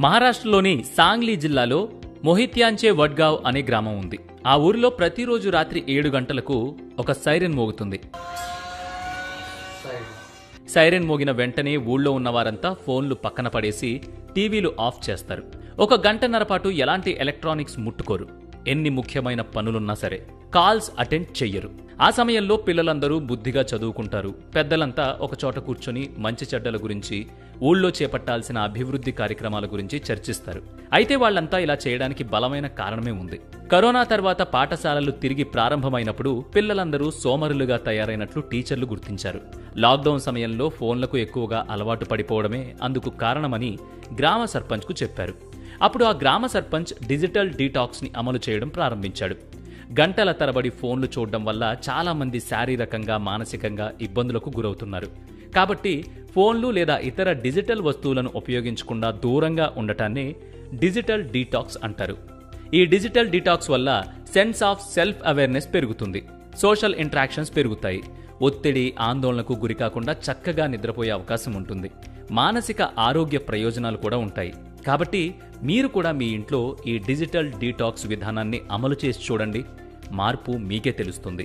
మహారాష్ట్రలోని సాంగ్లీ జిల్లాలో మొహిత్యాంచే వడ్గావ్ అనే గ్రామం ఉంది. ఆ ఊరిలో ప్రతిరోజు రాత్రి 7 గంటలకు ఒక సైరన్ మోగుతుంది. సైరన్ మోగిన వెంటనే ఊళ్ళో ఉన్నవారంతా ఫోన్లు పక్కన పడేసి టీవీలు ఆఫ్ చేస్తారు. 1 గంటన్నర పాటు ఎలాంటి ఎలక్ట్రానిక్స్ ముట్టుకోరు. ఎన్ని ముఖ్యమైన పనులున్నా సరే కాల్స్ అటెండ్ చెయ్యరు. ఆ సమయంలో పిల్లలందరూ బుద్ధిగా చదువుకుంటారు. పెద్దలంతా ఒకచోట కూర్చొని మంచి చెడ్డల గురించి, ఊళ్ళో చేపట్టాల్సిన అభివృద్ధి కార్యక్రమాల గురించి చర్చిస్తారు. అయితే వాళ్లంతా ఇలా చేయడానికి బలమైన కారణమే ఉంది. కరోనా తర్వాత పాఠశాలలు తిరిగి ప్రారంభమైనప్పుడు పిల్లలందరూ సోమరులుగా తయారైనట్లు టీచర్లు గుర్తించారు. లాక్డౌన్ సమయంలో ఫోన్లకు ఎక్కువగా అలవాటు పడిపోవడమే అందుకు కారణమని గ్రామ సర్పంచ్కు చెప్పారు. అప్పుడు ఆ గ్రామ సర్పంచ్ డిజిటల్ డీటాక్స్ ని అమలు చేయడం ప్రారంభించాడు. గంటల తరబడి ఫోన్లు చూడడం వల్ల చాలా మంది శారీరకంగా, మానసికంగా ఇబ్బందులకు గురవుతున్నారు. కాబట్టి ఫోన్లు లేదా ఇతర డిజిటల్ వస్తువులను ఉపయోగించకుండా దూరంగా ఉండటాన్ని డిజిటల్ డీటాక్స్ అంటారు. ఈ డిజిటల్ డీటాక్స్ వల్ల సెన్స్ ఆఫ్ సెల్ఫ్ అవేర్నెస్ పెరుగుతుంది. సోషల్ ఇంటరాక్షన్స్ పెరుగుతాయి. ఒత్తిడి, ఆందోళనకు గురికాకుండా చక్కగా నిద్రపోయే అవకాశం ఉంటుంది. మానసిక ఆరోగ్య ప్రయోజనాలు కూడా ఉంటాయి. కాబట్టి మీరు కూడా మీ ఇంట్లో ఈ డిజిటల్ డీటాక్స్ విధానాన్ని అమలు చేసి చూడండి. మార్పు మీకే తెలుస్తుంది.